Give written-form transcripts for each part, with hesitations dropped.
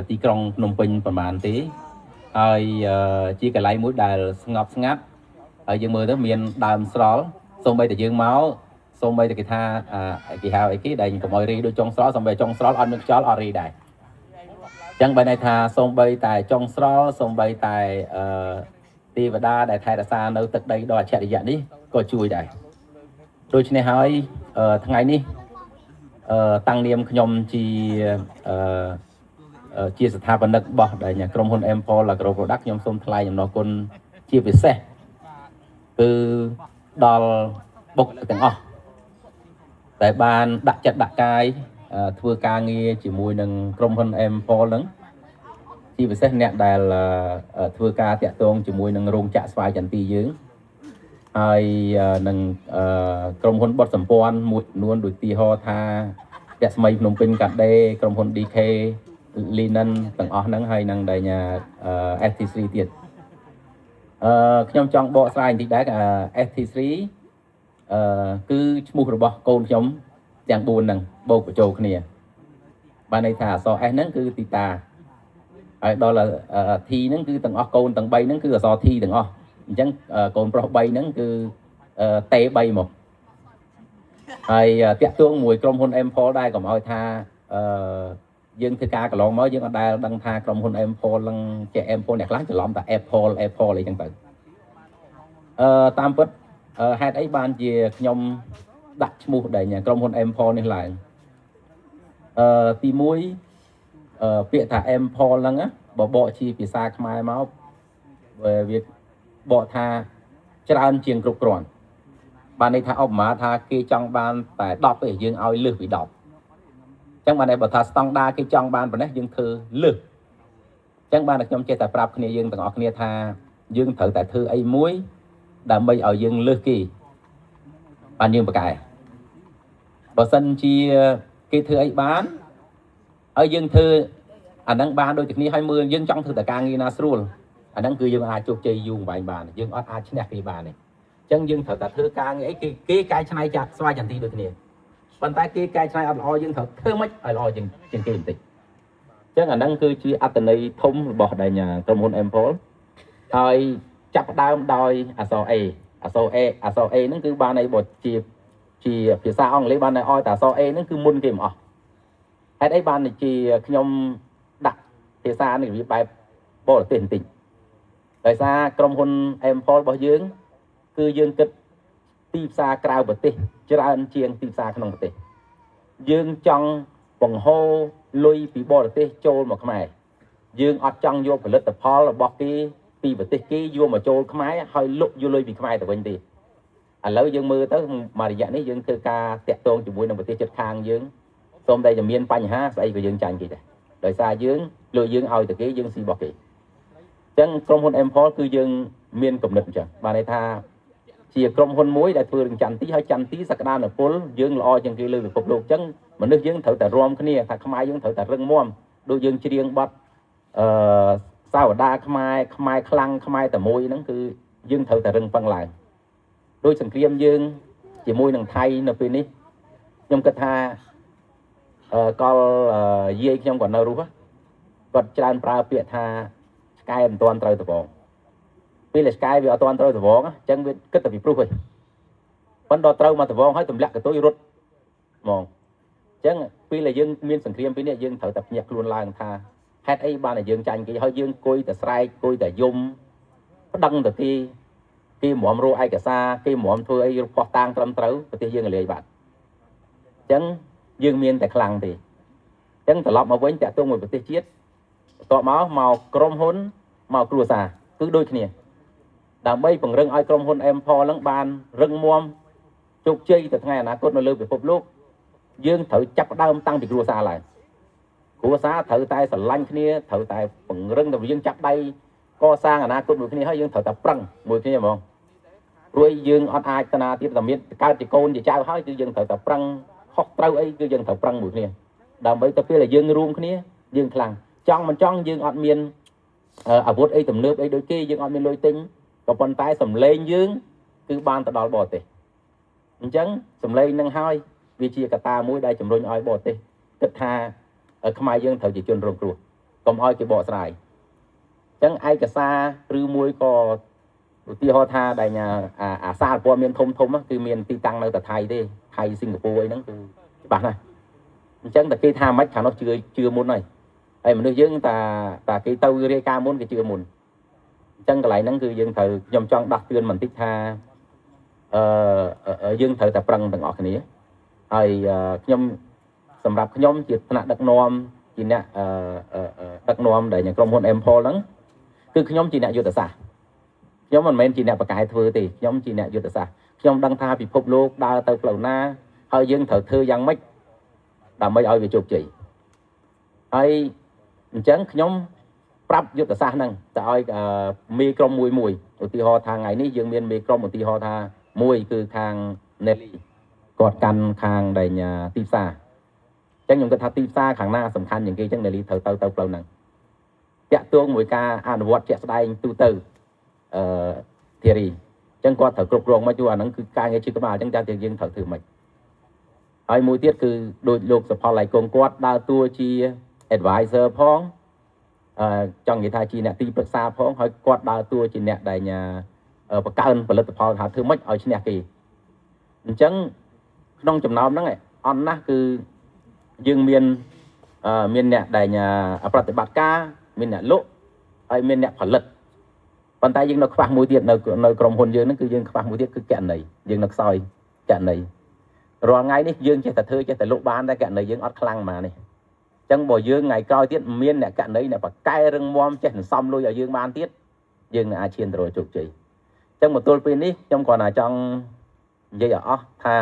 ទីក្រុងភ្នំពេញប្រហែលទេហើយជាកន្លែងមួយដែលស្ងប់ស្ងាត់ហើយយើងមើលទៅមានដើមស្រល់សូម្បីតែយើងមកសូម្បីតែគេថាគេហៅអីគេដែលកុំឲ្យរីដូចចុងស្រល់សូម្បីចុងស្រល់អត់មានខ្យល់អត់រីដែរអញ្ចឹងបើន័យថាសូម្បីតែចុងស្រល់សូម្បីតែទេវតាដែលថែរក្សានៅទឹកដីដ៏អច្ឆរិយៈនេះក៏ជួយដែរដូច្នេះហើយថ្ងៃនេះតាំងនាមខ្ញុំជាស្ថាបនិករបស់ដែលក្រុមហ៊ុន Empol Agro Product ខ្ញុំសូមថ្លែងអំណរគុណជាពិសេសគឺដល់បុគ្គលិកទាំងអស់ដែលបានដាក់ចិត្តដាក់កាយធ្វើការងារជាមួយនឹងក្រុមហ៊ុន Empol ហ្នឹងជាពិសេសអ្នកដែលធ្វើការតាក់ទងជាមួយនឹងរោងចក្រស្វាយចន្ទីយើងហើយនឹងក្រុមហ៊ុនបុតសម្ព័ន្ធមួយចំនួនដូចទីហោថារស្មីភ្នំពេញកាដេក្រុមហ៊ុន DK Linen ទាំងអស់ហ្នឹងហើយនឹងដែលST3 ទៀតខ្ញុំចង់បកស្រាយបន្តិចដែរST3 គឺឈ្មោះរបស់កូនខ្ញុំទាំង4ហ្នឹងបូកបញ្ចូលគ្នាបានន័យថាអក្សរ S ហ្នឹងគឺទីតាហើយដល់ T ហ្នឹងគឺទាំងអស់កូនទាំង3ហ្នឹងគឺអក្សរ T ទាំងអស់អញ្ចឹងកូនប្រុស3ហ្នឹងគឺតេ3មកហើយតាក់ទងមួយក្រុមហ៊ុន Empol ដែរកុំឲ្យថាយើងធ្វើការកន្លងមកយើងអត់ដែលដឹងថាក្រុមហ៊ុន Empol នឹងជា Empol អ្នកខ្លះច្រឡំតែ Apple អីចឹងទៅតាមពិតហេតុអីបានជាខ្ញុំដាក់ឈ្មោះដែលក្រុមហ៊ុន Empol នេះឡើងទី1ពាក្យថា Empol ហ្នឹងបបកជាភាសាខ្មែរមកវាបកថាច្រើនជាងគ្រប់គ្រាន់បានន័យថាឧបមាថាគេចង់បានតែ10ទេយើងឲ្យលើសពី10ចឹងបានតែបើថាស្តង់ដារគេចង់បានប៉ុណ្ណេះយើងធ្វើលើសចឹងបានតែខ្ញុំចេះតែប្រាប់គ្នាយើងទាំងអស់គ្នាថាយើងត្រូវតែធ្វើអីមួយដើម្បីឲ្យយើងលើសគេបានយើងបកកែបើសិនជាគេធ្វើអីបានហើយយើងធ្វើអាហ្នឹងបានដូចតែគ្នាហើយមើលយើងចង់ធ្វើតែការងារណាស្រួលអាហ្នឹងគឺយើងអាចជោគជ័យយូរអង្វែងបានយើងអត់អាចឈ្នះគេបានទេចឹងយើងត្រូវតែធ្វើការងារអីគេកែច្នៃចាក់ស្វាយចន្ទីដូចគ្នាប៉ុន្តែគេកែច្នៃអត់ល្អយើងត្រូវធ្វើម៉េចឲ្យល្អជាងគេបន្តិចចឹងអាហ្នឹងគឺជាអត្តន័យធំរបស់ដែលក្រុមហ៊ុន Empol ហើយចាប់ផ្ដើមដោយអក្សរ A អក្សរ A ហ្នឹងគឺបានន័យបើជាភាសាអង់គ្លេសបានន័យឲ្យតែអក្សរ A ហ្នឹងគឺមុនគេមកអស់ហេតុអីបានជាខ្ញុំដាក់ភាសានេះវាបែបបរទេសបន្តិចដោយសារក្រុមហ៊ុន Empol របស់យើងគឺយើងគិតទីផ្សារក្រៅប្រទេសច្រើនជាងទីផ្សារក្នុងប្រទេសយើងចង់បង្ហូរលុយពីបរទេសចូលមកខ្មែរយើងអត់ចង់យកផលិតផលរបស់គេពីប្រទេសគេយកមកចូលខ្មែរហើយលុកយកលុយពីខ្មែរទៅវិញទេឥឡូវយើងមើលទៅមួយរយៈនេះយើងធ្វើការតាក់ទងជាមួយនឹងប្រទេសជិតខាងយើងសូមតែមានបញ្ហាស្អីក៏យើងចាញ់គេដែរដោយសារយើងលុយយើងឲ្យទៅគេយើងស៊ីរបស់គេអញ្ចឹងក្រុមហ៊ុន Empol គឺយើងមានគំនិតអញ្ចឹងបានន័យថាជាក្រុមហ៊ុនមួយដែលធ្វើរឿងចន្ទទីហើយចន្ទទីសក្តានុពលយើងល្អជាងគេលើពិភពលោកអញ្ចឹងមនុស្សយើងត្រូវតែរួមគ្នាថាខ្មែរយើងត្រូវតែរឹងមាំដូចយើងច្រៀងបទសាវតាខ្មែរខ្លាំងខ្មែរតែមួយហ្នឹងគឺយើងត្រូវតែរឹងប៉ឹងឡើងដោយសង្គ្រាមយើងជាមួយនឹងថៃនៅពេលនេះខ្ញុំគិតថាកលយាយខ្ញុំក៏នៅរស់គាត់ច្រើនប្រើពាក្យថាឆ្កែមិនទាន់ត្រូវត្បូងពេលឆ្កែវាអត់ទាន់ត្រូវត្បូងអញ្ចឹងវាគិតតែពីព្រោះហីប៉ុន្តែត្រូវមកត្បូងហើយទម្លាក់កតុយរត់ហ្មងអញ្ចឹងពេលដែលយើងមានសង្គ្រាមពេលនេះយើងត្រូវតែភ្ញាក់ខ្លួនឡើងថាហេតុអីបានតែយើងចាញ់គេហើយយើងគួយតែស្រែកគួយតែយំប្តឹងទៅគេមិនរកឯកសារគេមិនធ្វើអីផោះតាងត្រឹមត្រូវប្រទេសយើងលាយបាត់អញ្ចឹងយើងមានតែខ្លាំងទេអញ្ចឹងត្រឡប់មកវិញតាក់ទងមួយប្រទេសជាតិបន្ទាប់មកក្រុមហ៊ុនមកគ្រួសារគឺដូចគ្នាដើម្បីពង្រឹងឲ្យក្រុមហ៊ុន Empol នឹងបានរឹងមាំជោគជ័យទៅថ្ងៃអនាគតនៅលើពិភពលោកយើងត្រូវចាប់ផ្ដើមតាំងពីគ្រួសារឡើងគ្រួសារត្រូវតែស្រឡាញ់គ្នាត្រូវតែពង្រឹងទៅយើងចាប់ដៃកសាងអនាគតមួយគ្នាហើយយើងត្រូវតែប្រឹងមួយគ្នាហ្មងព្រោះយើងអត់អាចតាណាទៀតតែមានកើតជាកូនជាចៅហើយគឺយើងត្រូវតែប្រឹងខុសត្រូវអីគឺយើងត្រូវប្រឹងមួយគ្នាដើម្បីទៅពេលដែលយើងរួមគ្នាយើងខ្លាំងចង់មិនចង់យើងអត់មានអាវុធអីទំនើបអីដូចគេយើងអត់មានលុយទិញក៏ប៉ុន្តែសម្លេងយើងគឺបានទៅដល់បរទេសអញ្ចឹងសម្លេងនឹងហើយវាជាកត្តាមួយដែលជំរុញឲ្យបរទេសគិតថាខ្មែរយើងត្រូវជាជនរងគ្រោះ còn oi cái bộ xài chẳng ai cả xa rư muối có tí ho tha đại nhà xa qua miền thông thông á từ miền tây tăng nơi tại Thái đi Thái Singapore ấy nó từ bạn này chẳng là cái tha mách thằng nó chưa muốn này đây mà nước dương ta cái tàu rê ca muốn cái chưa muốn chẳng cái lại nó cứ dương thử nhom trong đặt tiền mình tích tha dương thử tập răng từng ngọt cái này rồi nhomสำหรับខ្ញុំជាថ្នាក់ដឹកនាំជាអ្នកដឹកនាំដែលក្រុមហ៊ុន Empol ហ្នឹងគឺខ្ញុំជាអ្នកយុទ្ធសាស្ត្រខ្ញុំមិនមែនជាអ្នកបកកាយធ្វើទេខ្ញុំជាអ្នកយុទ្ធសាស្ត្រខ្ញុំដឹងថាពិភពលោកដើរទៅផ្លូវណាហើយយើងត្រូវធ្វើយ៉ាងម៉េចដើម្បីឲ្យវាជោគជ័យហើយអញ្ចឹងខ្ញុំប្រាប់យុទ្ធសាស្ត្រហ្នឹងទៅឲ្យមេក្រុមមួយឧទាហរណ៍ថាថ្ងៃនេះយើងមានមេក្រុមឧទាហរណ៍ថាមួយគឺខាង Nelly គាត់កាន់ខាងដែលទីផ្សារចឹងខ្ញុំគិតថាទីផ្សារខាងណាសំខាន់ជាងគេចឹង Nelly ត្រូវទៅផ្លូវហ្នឹងតាក់ទងមួយការអនុវត្តជាក់ស្ដែងទូទៅធារីចឹងគាត់ត្រូវគ្រប់គ្រងមកជួអាហ្នឹងគឺការងារជាក្បាលចឹងតែយើងត្រូវធ្វើមិនហើយមួយទៀតគឺដូចលោកសុផលឡៃកុងគាត់ដើរតួជា advisor ផងចង់និយាយថាជាអ្នកទីប្រឹក្សាផងហើយគាត់ដើរតួជាអ្នកដែលបង្កើនផលិតផលថាធ្វើម៉េចឲ្យឈ្នះគេអញ្ចឹងក្នុងចំណោមហ្នឹងអន់ណាស់គឺយើងមានអ្នកដែលប្រតិបត្តិការមានអ្នកលក់ហើយមានអ្នកផលិតប៉ុន្តែយើងនៅខ្វះមួយទៀតនៅក្រុមហ៊ុនយើងហ្នឹងគឺយើងខ្វះមួយទៀតគឺកណន័យយើងនៅខ្សោយកណន័យរាល់ថ្ងៃនេះយើងចេះតែធ្វើចេះតែលក់បានតែកណន័យយើងអត់ខ្លាំងហ្មងនេះអញ្ចឹងបើយើងថ្ងៃក្រោយទៀតមានអ្នកកណន័យអ្នកបកកែរឹងមាំចេះសន្សំលុយឲ្យយើងបានទៀតយើងនឹងអាចឈានទៅរកជោគជ័យអញ្ចឹងមកទល់ពេលនេះខ្ញុំគ្រាន់តែចង់និយាយឲ្យអស់ថា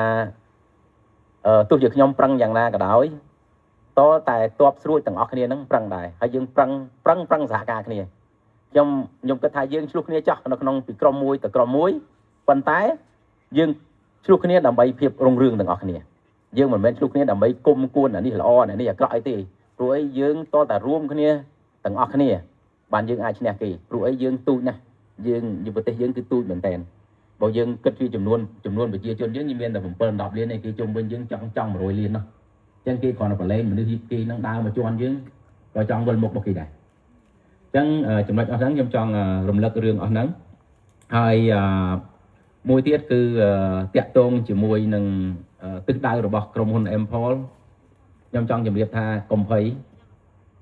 ទោះជាខ្ញុំប្រឹងយ៉ាងណាក៏ដោយតតែតបស្រួចទាំងអស់គ្នាហ្នឹងប្រឹងដែរហើយយើងប្រឹងសហការគ្នាខ្ញុំគិតថាយើងឆ្លោះគ្នាចោះនៅក្នុងពីក្រុមមួយទៅក្រុមមួយប៉ុន្តែយើងឆ្លោះគ្នាដើម្បីភាពរុងរឿងទាំងអស់គ្នាយើងមិនមែនឆ្លោះគ្នាដើម្បីគុំគួនអានេះល្អអានេះអាក្រក់អីទេព្រោះអីយើងតតែរួមគ្នាទាំងអស់គ្នាបានយើងអាចឈ្នះគេព្រោះអីយើងទូចណាស់យើងប្រទេសយើងគឺទូចមែនតើបើយើងគិតពីចំនួនប្រជាជនយើងមានតែ7 10លានឯគេជុំវិញយើងចង់100លាននោះអញ្ចឹងគេគ្រាន់តែប្រឡែងមនុស្សគេនឹងដើរមកជន់យើងក៏ចង់វិលមុខមកគេដែរអញ្ចឹងចំណុចអស់ហ្នឹងខ្ញុំចង់រំលឹករឿងអស់ហ្នឹងហើយមួយទៀតគឺតាក់ទងជាមួយនឹងទិសដៅរបស់ក្រុមហ៊ុន Empol ខ្ញុំចង់ជម្រាបថាកុំភ័យ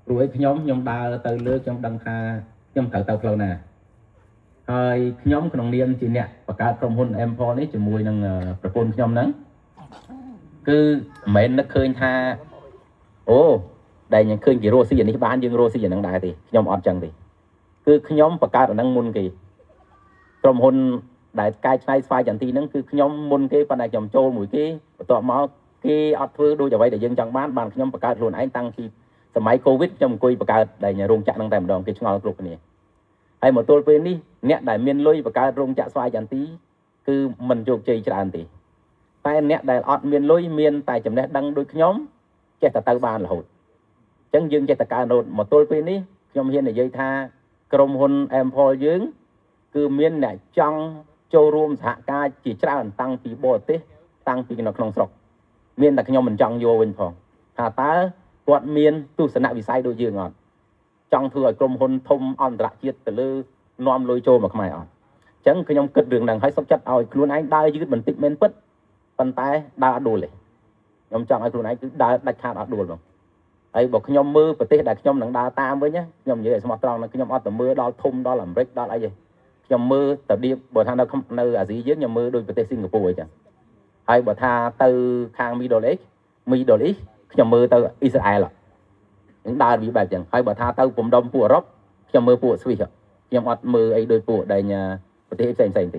ព្រោះឯខ្ញុំដើរទៅលើខ្ញុំដឹងថាខ្ញុំត្រូវទៅផ្លូវណាហើយខ្ញុំក្នុងនាមជាអ្នកបង្កើតក្រុមហ៊ុន Empol នេះជាមួយនឹងប្រពន្ធខ្ញុំហ្នឹងគឺមិនមែននឹកឃើញថាអូដែលយើងឃើញគេរស់ស៊ីអានេះបានយើងរស់ស៊ីអាហ្នឹងដែរទេខ្ញុំអត់ចឹងទេគឺខ្ញុំបង្កើតអាហ្នឹងមុនគេក្រុមហ៊ុនដែលកែច្នៃស្វាយចន្ទីហ្នឹងគឺខ្ញុំមុនគេប៉ុន្តែខ្ញុំចូលមួយគេបន្ទាប់មកគេអត់ធ្វើដូចអ្វីដែលយើងចង់បានខ្ញុំបង្កើតខ្លួនឯងតាំងពីសម័យ Covid ខ្ញុំអង្គុយបង្កើតដែលរោងចក្រហ្នឹងតែម្ដងគេឆ្ងល់គ្រប់គ្នាហើយមកទល់ពេលនេះអ្នកដែលមានលុយបង្កើតរោងចក្រស្វាយចន្ទីគឺមិនជោគជ័យច្រើនទេតែអ្នកដែលអត់មានលុយមានតែចំណេះដឹងដូចខ្ញុំចេះតែទៅបានរហូតអញ្ចឹងយើងចេះតែកើនរហូតមកទល់ពេលនេះខ្ញុំហ៊ាននិយាយថាក្រុមហ៊ុន Empol យើងគឺមានអ្នកចង់ចូលរួមសហការជាច្រើនតាំងពីបរទេសតាំងពីនៅក្នុងស្រុកមានតែខ្ញុំមិនចង់យកវិញផងថាតើគាត់មានទស្សនវិស័យដូចយើងអត់ចង់ធ្វើឲ្យក្រុមហ៊ុនធំអន្តរជាតិទៅលើនាំលុយចូលមកខ្មែរអត់អញ្ចឹងខ្ញុំគិតរឿងហ្នឹងហើយសុខចិត្តឲ្យខ្លួនឯងដើរយឺតបន្តិចមែនពិតប៉ុន្តែដើរអត់ដួលទេខ្ញុំចង់ឲ្យខ្លួនឯងគឺដើរដាច់ខាតអត់ដួលហ្មងហើយបើខ្ញុំមើលប្រទេសដែលខ្ញុំនឹងដើរតាមវិញខ្ញុំនិយាយឲ្យស្មោះត្រង់ខ្ញុំអត់ទៅមើលដល់ធំដល់អាមេរិកដល់អីទេខ្ញុំមើលទៅដៀបបើថានៅអាស៊ីយើងខ្ញុំមើលដូចប្រទេសសិង្ហបុរីអញ្ចឹងហើយបើថាទៅខាង Middle East ខ្ញុំមើលទៅអ៊ីស្រាអែលនឹងដើរវាបែបអញ្ចឹងហើយបើថាទៅពំដុំពួកអឺរ៉ុបខ្ញុំមើលពួកស្វីសខ្ញុំអត់មើលអីដូចពួកដែលប្រទេសផ្សេងទេអញ្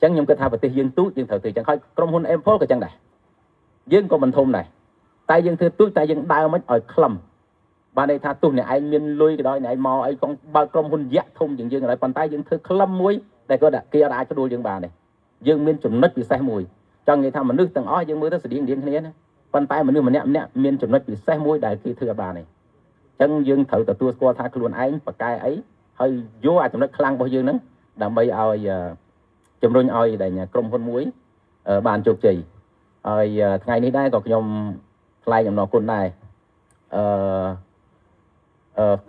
ចឹងខ្ញុំគិតថាប្រទេសយើងទូចយើងត្រូវទៅអញ្ចឹងហើយក្រុមហ៊ុន Empol ក៏អញ្ចឹងដែរយើងក៏មិនធំដែរតែយើងធ្វើទូចតែយើងដើរមិនឲ្យខ្លឹមបានន័យថាទោះអ្នកឯងមានលុយក៏ដោយអ្នកឯងមកអីក៏បើកក្រុមហ៊ុនយក្សធំជាងយើងក៏ដោយប៉ុន្តែយើងធ្វើខ្លឹមមួយដែលគាត់គេអាចផ្ដួលយើងបានទេយើងមានចំណុចពិសេសមួយចង់និយាយថាមនុស្សទាំងអស់យើងមើលទៅស្តៀងគ្នាណាប៉ុន្តែមនុស្សម្នាក់មានចំណុចពិសេសមួយដែលគេធ្វើបានទេអញ្ចឹងយើងត្រូវទទួលស្គាល់ថាខ្លួនឯងបកកែអីហើយយកអាចំណុចខ្លាំងរបស់យើងហ្នឹងដើម្បីឲ្យជំរុញឲ្យដែលក្រុមហ៊ុនមួយបានជោគជ័យហើយថ្ងៃនេះដែរក៏ខ្ញុំថ្លែងអំណរគុណដែរ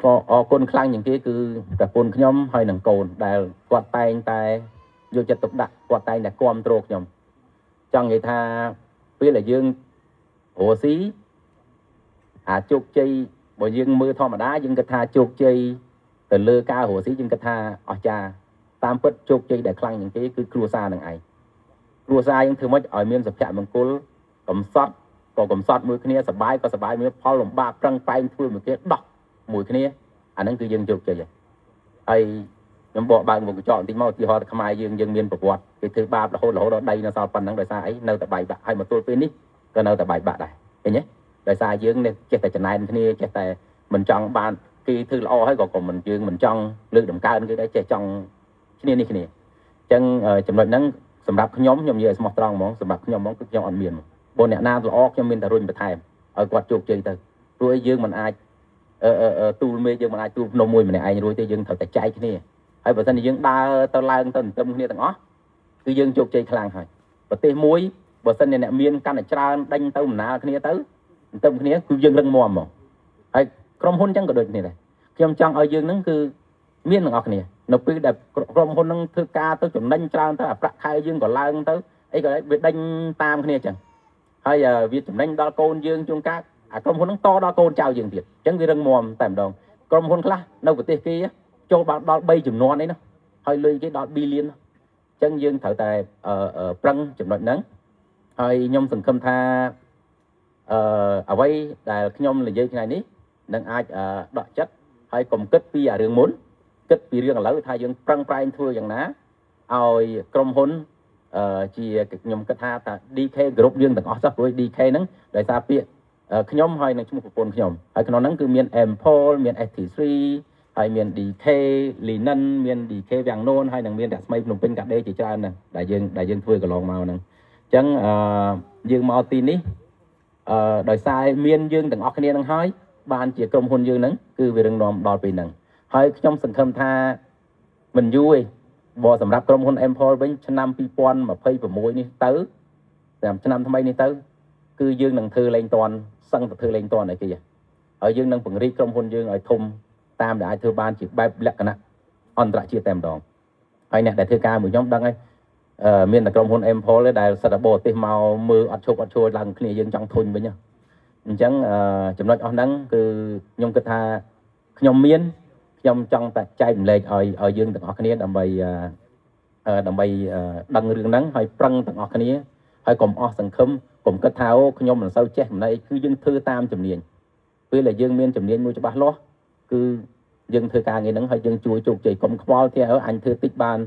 có con khăn những cái cứ tập quân nhóm hay nằng cồn đại quạt tay tay vô chặt tục đặt quạt tay là com trộn nhóm trong người ta biết là dương hồ xí chụp chơi bởi dương mưa thò mà đá dương cái tha chụp chơi từ lơ cao hồ xí dương cái tha ở cha tam bất chụp chơi để khăn những cái cứ cua xa đằng ấy cua xa những thứ mất ở miền sập chạm bằng cô cầm sót còn cầm sót mưa kia sập bái có sập bái mưa phao lồng ba trăng tay thui một cái đọc mùi kia anh ấy cứ dương chụp chơi vậy ai nhóm bộ bạn một chọn thì mau thì họ không ai dương miền bậc quạt cái thứ ba là hô đó đây là sao phần năng đời xa ấy nơi tại bài bạc hay mà tôi bên đi cái nơi tại bài bạc này thấy nhé đời xa dương này chết tại trận này thế chết tại mình chọn bạn cái thứ lo hay còn mình dương mình chọn lựa động cao cái đấy chết trong cái này chân chấm luận năngสำหรับខ្ញុំខ្ញុំនិយាយស្មោះត្រង់ហ្មងសម្រាប់ខ្ញុំហ្មងគឺខ្ញុំអត់មានបងអ្នកណាល្អខ្ញុំមានតែរុញបន្ថែមឲ្យគាត់ជោគជ័យទៅព្រោះយើងមិនអាចទូលមេយើងមិនអាចទូលភ្នំមួយម្នាក់ឯងរួចទេយើងត្រូវតែចែកគ្នាហើយបើសិនជាយើងដើរទៅឡើងទៅទន្ទឹមគ្នាទាំងអស់គឺយើងជោគជ័យខ្លាំងហើយប្រទេសមួយបើសិនជាអ្នកមានកាន់តែច្រើនដេញទៅដំណើរគ្នាទៅទន្ទឹមគ្នាគឺយើងរឹងមាំហ្មងហើយក្រុមហ៊ុនចឹងក៏ដូចគ្នាដែរខ្ញុំចង់ឲ្យយើងនឹងគឺមានទាំងអស់គ្នានៅពេលដែលក្រុមហ៊ុននឹងធ្វើការទៅចំណេញច្រើនទៅអាប្រាក់ខែយើងក៏ឡើងទៅអីក៏វាដេញតាមគ្នាចឹងហើយវាចំណេញដល់កូនយើងជួនកាលអាក្រុមហ៊ុននឹងតដល់កូនចៅយើងទៀតអញ្ចឹងវារឹងមាំតែម្ដងក្រុមហ៊ុនខ្លះនៅប្រទេសគេចូលដល់3ចំនួនអីនោះហើយលុយគេដល់ billion អញ្ចឹងយើងត្រូវតែប្រឹងចំណុចហ្នឹងហើយខ្ញុំសង្ឃឹមថាអ្វីដែលខ្ញុំនិយាយថ្ងៃនេះនឹងអាចដកចិត្តហើយកុំគិតពីរឿងមុនគិតពីរឿងឥឡូវថាយើងប្រឹងប្រែងធ្វើយ៉ាងណាឲ្យក្រុមហ៊ុនជាខ្ញុំគិតថាDK group យើងទាំងអស់ចុះព្រោះ DK ហ្នឹងដោយសារពាក្យខ្ញុំហើយនឹងឈ្មោះប្រពន្ធខ្ញុំហើយក្នុងហ្នឹងគឺមាន Empol មាន ST3 ហើយមាន DK Linen មាន DK វាំងននហើយនឹងមានរស្មីភ្នំពេញកាដេជាច្រើនហ្នឹងដែលយើងធ្វើកន្លងមកហ្នឹងអញ្ចឹងយើងមកទីនេះដោយសារមានយើងទាំងអស់គ្នាហ្នឹងហើយបានជាក្រុមហ៊ុនយើងហ្នឹងគឺវារឹងមាំដល់ពេលហ្នឹងហើយខ្ញុំសង្ឃឹមថាមិនយូរទេបើសម្រាប់ក្រុមហ៊ុន Empol វិញឆ្នាំ2026នេះទៅឆ្នាំថ្មីនេះទៅគឺយើងនឹងធ្វើលែងតាន់សឹងទៅធ្វើលែងតាន់អីគេហើយយើងនឹងពង្រីកក្រុមហ៊ុនយើងឲ្យធំតាមដែលអាចធ្វើបានជាបែបលក្ខណៈអន្តរជាតិតែម្ដងហើយអ្នកដែលធ្វើការមួយខ្ញុំដឹងហើយមានតែក្រុមហ៊ុន Empol ទេដែលសិតតែបរទេសមកមើលអត់ឈប់អត់ឈរឡើងគ្នាយើងចង់ធុញវិញអញ្ចឹងចំណុចអស់ហ្នឹងគឺខ្ញុំគិតថាខ្ញុំចង់តែចែករំលែកឲ្យយើងទាំងអស់គ្នាដើម្បីដឹងរឿងហ្នឹងហើយប្រឹងទាំងអស់គ្នាហើយកុំអស់សង្ឃឹមកុំគិតថាអូខ្ញុំមិនសូវចេះម្នៃគឺយើងធ្វើតាមជំនាញពេលដែលយើងមានជំនាញមួយច្បាស់លាស់គឺយើងធ្វើការងារហ្នឹងហើយយើងជួយជោគជ័យកុំខ្វល់ទេអញធ្វើតិចបាន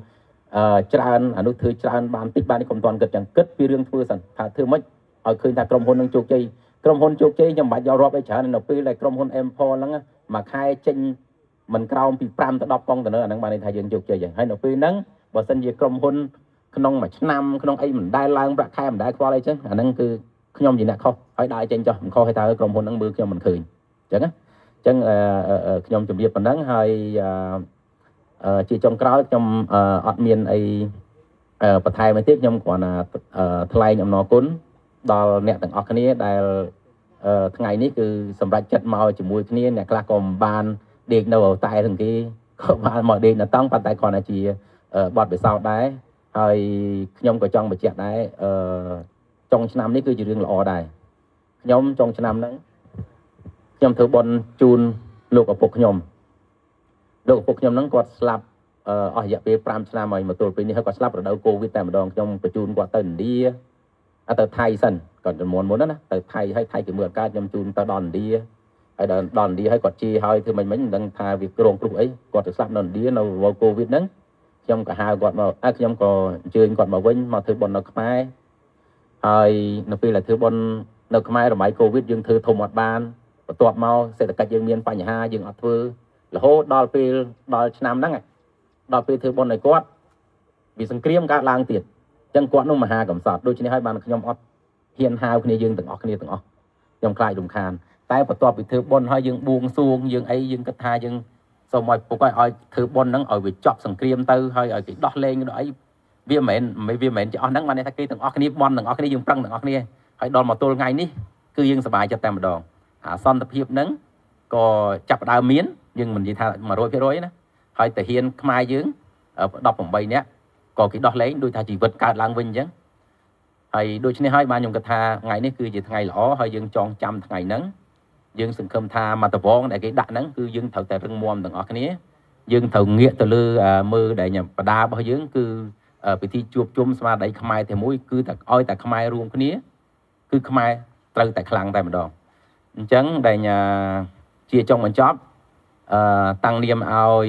ច្រើនអានោះធ្វើច្រើនបានតិចបាននេះកុំតន់គិតចឹងគិតពីរឿងធ្វើសិនថាធ្វើម៉េចឲ្យឃើញថាក្រុមហ៊ុននឹងជោគជ័យក្រុមហ៊ុនជោគជ័យខ្ញុំមិនបាច់យករាប់អីច្រើននៅពេលដែលក្រុមហ៊ុន Empol ហ្នឹងមួយខែចេញមិនក្រោមពី5ទៅ10កុងតឺន័រអាហ្នឹងបានន័យថាយើងជោគជ័យហើយនៅពេលហ្នឹងបើសិនជាក្រុមហ៊ុនក្នុងមួយឆ្នាំក្នុងអីមិនដែលឡើងប្រាក់ខែមិនដែលខ្វល់អីចឹងអាហ្នឹងគឺខ្ញុំជាអ្នកខុសហើយដើរចេញចុះមិនខុសឲ្យតើក្រុមហ៊ុនហ្នឹងមើលខ្ញុំមិនឃើញអញ្ចឹងណាអញ្ចឹងខ្ញុំជម្រាបប៉ុណ្ណឹងហើយជាចុងក្រោយខ្ញុំអត់មានអីបន្ថែមទេខ្ញុំគ្រាន់តែថ្លែងអំណរគុណដល់អ្នកទាំងអស់គ្នាដែលថ្ងៃនេះគឺសម្រាប់ចិត្តមកជាមួយគ្នាអ្នកខ្លះក៏មិនបានដេកនៅតែទាំងគេក៏បានមកដេកនៅតង់ប៉ុន្តែគ្រាន់តែជាបទពិសោធន៍ដែរហើយខ្ញុំក៏ចង់បញ្ជាក់ដែរចុងឆ្នាំនេះគឺជារឿងល្អដែរខ្ញុំចុងឆ្នាំហ្នឹងខ្ញុំធ្វើបុណ្យជូនលោកឪពុកខ្ញុំហ្នឹងគាត់ស្លាប់អស់រយៈពេល5ឆ្នាំហើយមកទល់ពេលនេះហើយគាត់ស្លាប់រដូវកូវីដតែម្ដងខ្ញុំបញ្ជូនគាត់ទៅឥណ្ឌាទៅថៃសិនគាត់ចំនួនមុនណាទៅថៃហើយថៃគេមើលអាកាសខ្ញុំជូនទៅដល់ឥណ្ឌាហើយដល់ឥណ្ឌាហើយគាត់ជាហើយធ្វើមិនដឹងថាវាក្រងគ្រោះអីគាត់ទៅស្លាប់នៅឥណ្ឌានៅវល់កូវីដហ្នឹងខ្ញុំក៏ហៅគាត់មកខ្ញុំក៏អញ្ជើញគាត់មកវិញមកធ្វើបុណ្យនៅខ្មែរហើយនៅពេលដែលធ្វើបុណ្យនៅខ្មែររំលាយកូវីដយើងធ្វើធំអត់បានបន្ទាប់មកសេដ្ឋកិច្ចយើងមានបញ្ហាយើងអត់ធ្វើរហូតដល់ពេលដល់ឆ្នាំហ្នឹងដល់ពេលធ្វើបុណ្យឲ្យគាត់វាសង្គ្រាមកើតឡើងទៀតអញ្ចឹងគាត់នោះមហាកំសត់ដូច្នេះហើយបានខ្ញុំអត់ហ៊ានហៅគ្នាយើងទាំងអស់ខ្ញុំខ្លាចរំខានតែបន្ទាប់ពីធ្វើបុណ្យហើយយើងបួងសួងយើងអីយើងគិតថាយើងសូមឲ្យពុកឲ្យធ្វើបុណ្យហ្នឹងឲ្យវាចប់សង្គ្រាមទៅហើយឲ្យគេដោះលែងដល់អីវាមិនមែនជាអស់ហ្នឹងបានថាគេទាំងអស់គ្នាបន់ទាំងអស់គ្នាយើងប្រឹងទាំងអស់គ្នាហើយដល់មកទល់ថ្ងៃនេះគឺយើងសប្បាយចិត្តតែម្ដងអាសន្តិភាពហ្នឹង ក៏ចាប់ដើមមានយើងមិននិយាយថា 100% ណាហើយតាហ៊ានខ្មែរយើង18នាក់ក៏គេដោះលែងដូចថាជីវិតកើតឡើងវិញអញ្ចឹងហើយដូច្នេះហើយបានខ្ញុំគិតថាថ្ងៃនេះគឺជាថ្ងៃល្អហើយយើងចងចាំថ្ងៃហ្នឹងយើងសង្ឃឹមថាមកតវងដែលគេដាក់ហ្នឹងគឺយើងត្រូវតែរឹងមាំទាំងអស់គ្នាយើងត្រូវងាកទៅលើមើលដែលបដារបស់យើងគឺពិធីជួបជុំស្មារតីខ្មែរតែមួយគឺតែឲ្យតែខ្មែររួមគ្នាគឺខ្មែរត្រូវតែខ្លាំងតែម្ដងអញ្ចឹងដែលជាចុងបញ្ចប់តាំងនាមឲ្យ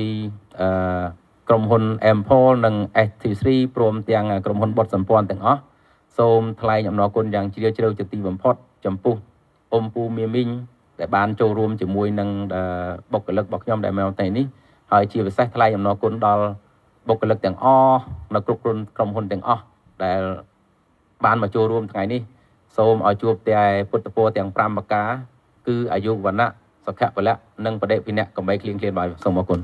ក្រុមហ៊ុន Empol និង ST3 ព្រមទាំងក្រុមហ៊ុនបុតសម្ព័ន្ធទាំងអស់សូមថ្លែងអំណរគុណយ៉ាងជ្រាលជ្រៅជាទីបំផុតចំពោះអ៊ំពូមីមីងដែលបានចូលរួមជាមួយនឹងបុគ្គលិករបស់ខ្ញុំដែលមកថ្ងៃនេះហើយជាពិសេសថ្លែងអំណរគុណដល់បុគ្គលិកទាំងអស់នៅគ្រប់ក្រុមហ៊ុនទាំងអស់ដែលបានមកចូលរួមថ្ងៃនេះសូមឲ្យជួបតែពុទ្ធពរទាំង5ប្រការគឺអាយុវណ្ណៈសុខៈពលៈនិងបដិភិនៈកំបីគ្លៀងគ្លៀនបាយសូមអរគុណ